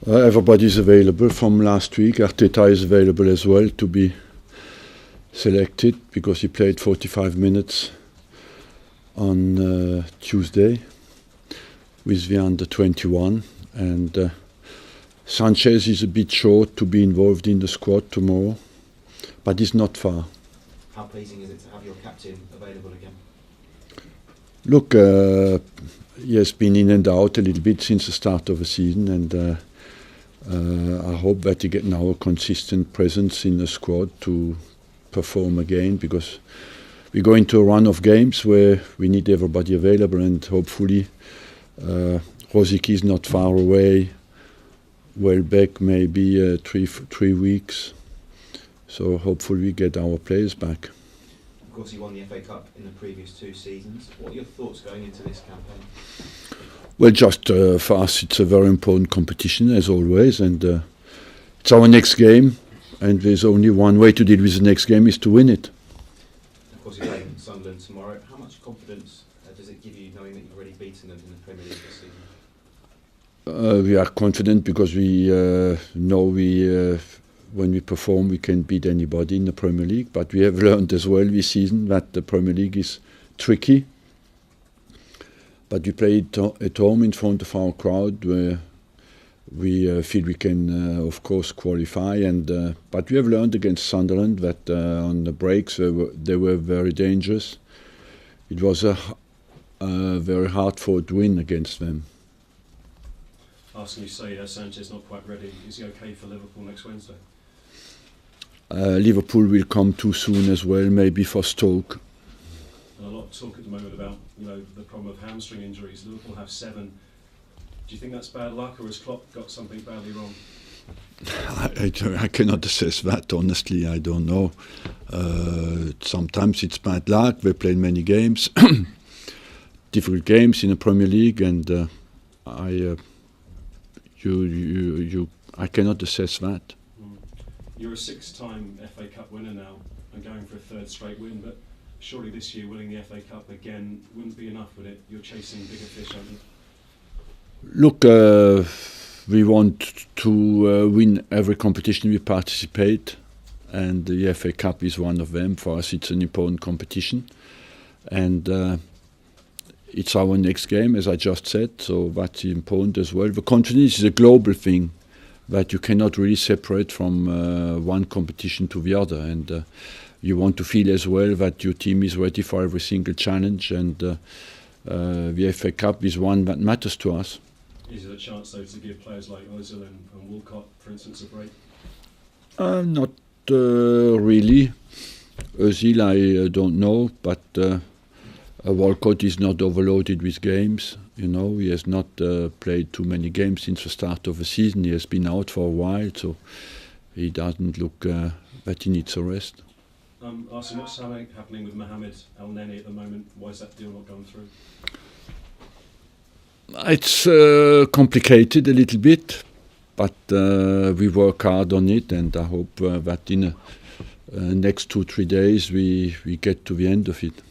Everybody's available from last week. Arteta is available as well to be selected because he played 45 minutes on Tuesday with the under 21, and Sanchez is a bit short to be involved in the squad tomorrow, but he's not far. How pleasing is it to have your captain available again? Look, he has been in and out a little bit since the start of the season, and I hope that he get now a consistent presence in the squad to perform again, because we go into a run of games where we need everybody available, and hopefully Rosicky is not far away. Welbeck maybe 3 weeks, so hopefully we get our players back. Of course, you won the FA Cup in the previous 2 seasons. What are your thoughts going into this campaign? Well, just for us, it's a very important competition, as always, and it's our next game, and there's only one way to deal with the next game, is to win it. Of course, you're playing Sunderland tomorrow. How much confidence does it give you knowing that you've already beaten them in the Premier League this season? We are confident because we know when we perform, we can beat anybody in the Premier League, but we have learned as well this season that the Premier League is tricky. But we play at home in front of our crowd, where we feel we can, of course, qualify. And but we have learned against Sunderland that on the breaks they were very dangerous. It was a very hard-fought win against them. Arsene, you say Sanchez not quite ready. Is he okay for Liverpool next Wednesday? Liverpool will come too soon as well, maybe for Stoke. And a lot of talk at the moment about the problem of hamstring injuries. Liverpool have 7. Do you think that's bad luck, or has Klopp got something badly wrong? I cannot assess that, honestly. I don't know. Sometimes it's bad luck. They play many games, difficult games in the Premier League, and I cannot assess that. You're a 6-time FA Cup winner now and going for a 3rd straight win, but surely this year winning the FA Cup again wouldn't be enough, would it? You're chasing bigger fish, aren't you? Look, we want to win every competition we participate, and the FA Cup is one of them. For us, it's an important competition, and it's our next game, as I just said, so that's important as well. The confidence is a global thing that you cannot really separate from one competition to the other, and you want to feel as well that your team is ready for every single challenge, and the FA Cup is one that matters to us. Is it a chance, though, to give players like Ozil and Walcott, for instance, a break? Not really. Ozil, I don't know, but Walcott is not overloaded with games. He has not played too many games since the start of the season. He has been out for a while, so he doesn't look that he needs a rest. Arsene, what's happening with Mohamed El Neni at the moment? Why is that deal not going through? It's complicated a little bit, but we work hard on it, and I hope that in the next 2-3 days we get to the end of it.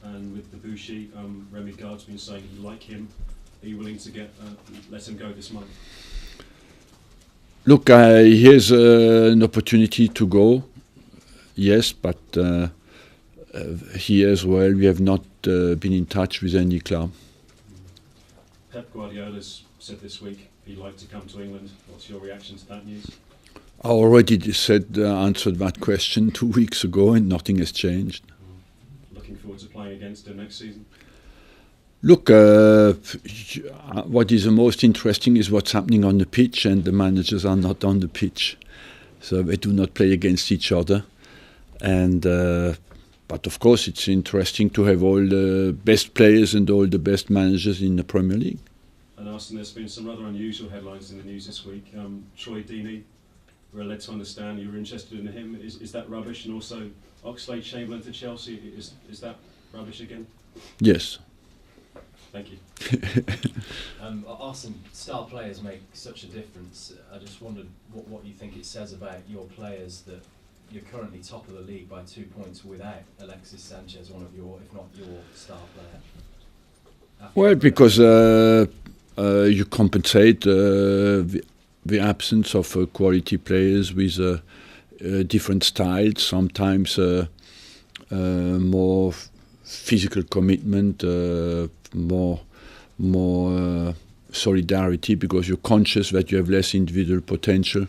And with the Bouchy, Remy Gard's been saying you like him. Are you willing to let him go this month? Look, he has an opportunity to go, yes, but he as well, we have not been in touch with any club. Pep Guardiola's said this week he'd like to come to England. What's your reaction to that news? I already answered that question 2 weeks ago, and nothing has changed. Looking forward to playing against him next season? Look, what is the most interesting is what's happening on the pitch, and the managers are not on the pitch, so they do not play against each other. And but of course, it's interesting to have all the best players and all the best managers in the Premier League. And Arsene, there's been some rather unusual headlines in the news this week. Troy Deeney, we're led to understand you were interested in him. Is that rubbish? And also Oxlade-Chamberlain to Chelsea, is that rubbish again? Yes. Thank you. Arsene, star players make such a difference. I just wondered what you think it says about your players that you're currently top of the league by 2 points without Alexis Sanchez, one of your, if not your star player. Well, because you compensate the absence of quality players with different styles, sometimes more physical commitment, more solidarity, because you're conscious that you have less individual potential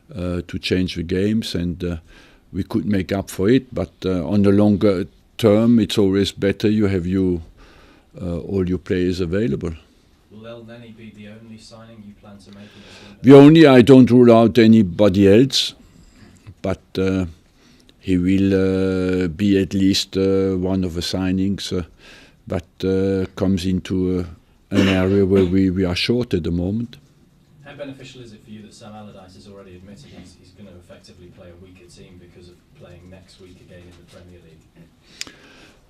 to change the games, and we could make up for it. But on the longer term, it's always better you have all your players available. Will El Neni be the only signing you plan to make in this window? I don't rule out anybody else, but he will be at least one of the signings that comes into an area where we are short at the moment. How beneficial is it for you that Sam Allardyce has already admitted he's going to effectively play a weaker team because of playing next week again in the Premier League?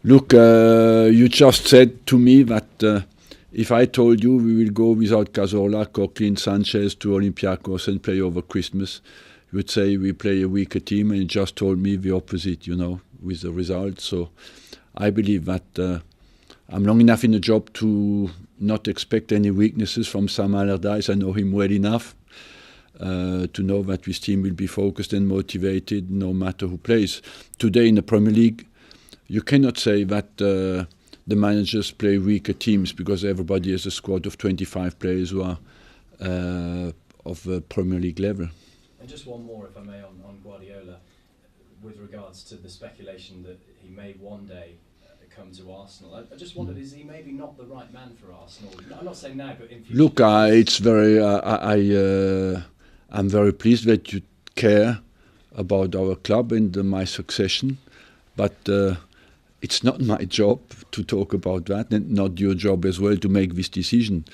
Look, you just said to me that if I told you we will go without Cazorla, Coquelin, Sanchez to Olympiacos and play over Christmas, you would say we play a weaker team, and you just told me the opposite, with the result. So I believe that I'm long enough in the job to not expect any weaknesses from Sam Allardyce. I know him well enough to know that this team will be focused and motivated no matter who plays. Today in the Premier League, you cannot say that the managers play weaker teams, because everybody has a squad of 25 players who are of the Premier League level. And just one more, if I may, on Guardiola, with regards to the speculation that he may one day come to Arsenal. I just wondered, is he maybe not the right man for Arsenal? I'm not saying now, but in future. Look, it's very. I'm very pleased that you care about our club and my succession, but it's not my job to talk about that, and not your job as well to make this decision.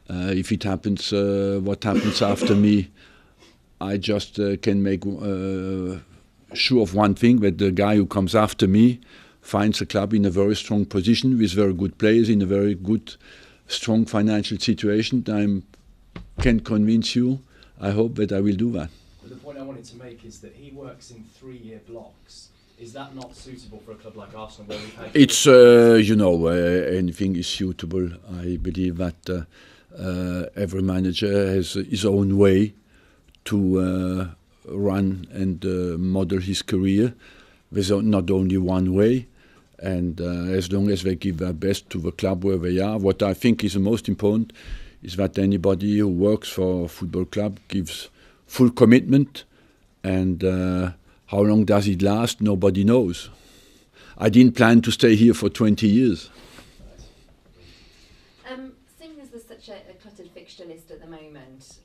If it happens, what happens after me, I just can make sure of one thing, that the guy who comes after me finds the club in a very strong position with very good players in a very good, strong financial situation. I can convince you, I hope, that I will do that. But the point I wanted to make is that he works in 3-year blocks. Is that not suitable for a club like Arsenal, where we've had... It's, anything is suitable. I believe that every manager has his own way to run and model his career. There's not only one way. And as long as they give their best to the club where they are, what I think is the most important is that anybody who works for a football club gives full commitment, and how long does it last, nobody knows. I didn't plan to stay here for 20 years. Seeing as there's such a cluttered fixture list at the moment,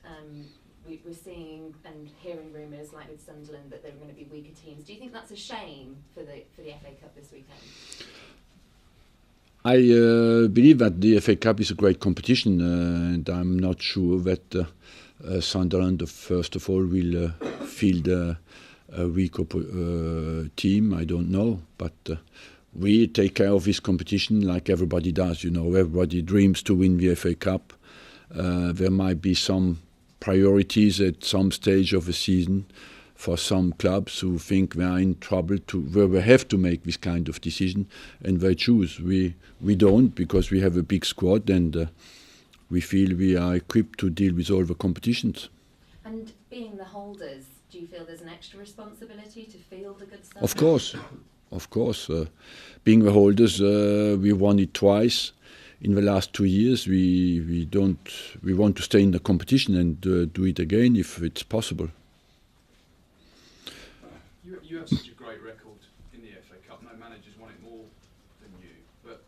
we're seeing and hearing rumours, like with Sunderland, that there are going to be weaker teams. Do you think that's a shame for the FA Cup this weekend? I believe that the FA Cup is a great competition, and I'm not sure that Sunderland, first of all, will field a weaker team. I don't know, but we take care of this competition like everybody does. Everybody dreams to win the FA Cup. There might be some priorities at some stage of the season for some clubs who think they are in trouble, where we have to make this kind of decision, and they choose. We don't, because we have a big squad, and we feel we are equipped to deal with all the competitions. And being the holders, do you feel there's an extra responsibility to field a good side? Of course. Being the holders, we won it twice. In the last 2 years, we want to stay in the competition and do it again if it's possible. You have such a great record in the FA Cup. No manager's won it more than you, but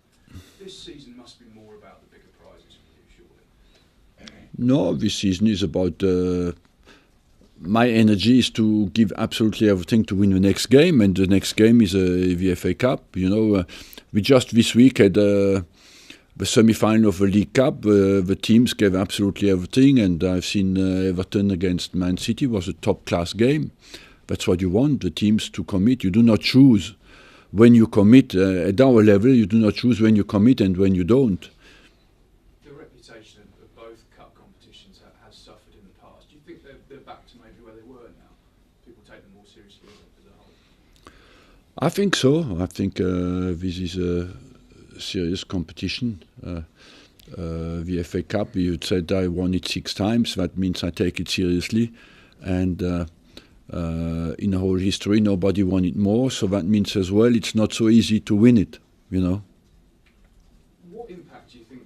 this season must be more about the bigger prizes for you, surely. No, this season is about. My energy is to give absolutely everything to win the next game, and the next game is the FA Cup. We just this week had the semi-final of the League Cup. The teams gave absolutely everything, and I've seen Everton against Man City was a top-class game. That's what you want, the teams to commit. You do not choose when you commit. At our level, you do not choose when you commit and when you don't. The reputation of both cup competitions has suffered in the past. Do you think they're back to maybe where they were now? People take them more seriously as a whole? I think so. I think this is a serious competition. The FA Cup, you said I won it 6 times. That means I take it seriously. And in the whole history, nobody won it more. So that means as well it's not so easy to win it, you know. What impact do you think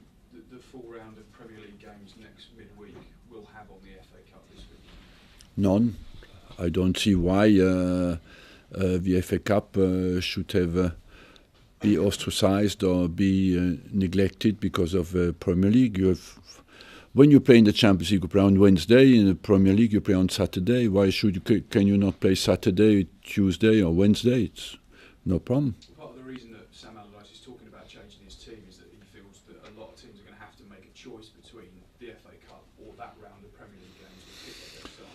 the full round of Premier League games next midweek will have on the FA Cup this week? None. I don't see why the FA Cup should have be ostracized or be neglected because of Premier League. When you play in the Champions League, you play on Wednesday. In the Premier League, you play on Saturday. Why can you not play Saturday, Tuesday, or Wednesday? It's no problem. Part of the reason that Sam Allardyce is talking about changing his team is that he feels that a lot of teams are going to have to make a choice between the FA Cup or that round of Premier League games to pick their side.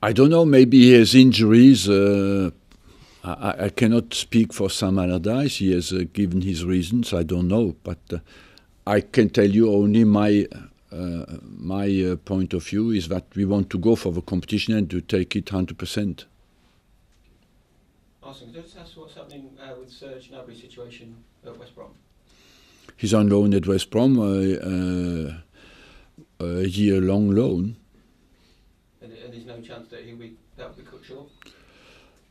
I don't know. Maybe he has injuries. I cannot speak for Sam Allardyce. He has given his reasons. I don't know, but I can tell you only my point of view is that we want to go for the competition and to take it 100%. Arsene, can I just ask what's happening with Serge Gnabry's situation at West Brom? He's on loan at West Brom, a year-long loan. And there's no chance that that will be cut short?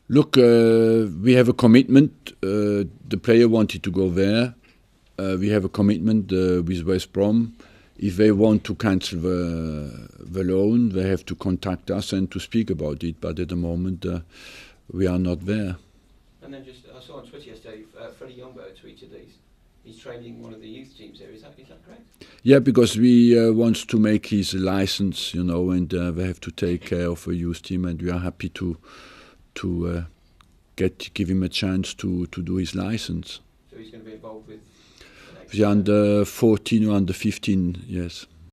Look, we have a commitment. The player wanted to go there. We have a commitment with West Brom. If they want to cancel the loan, they have to contact us and to speak about it. But at the moment, we are not there. And then I saw on Twitter yesterday, Freddie Youngberg tweeted that he's training one of the youth teams here. Is that correct? Yeah, because we want to make his license, you know, and they have to take care of a youth team, and we are happy to give him a chance to do his license. So he's going to be involved with the under 14 or under 15, yes.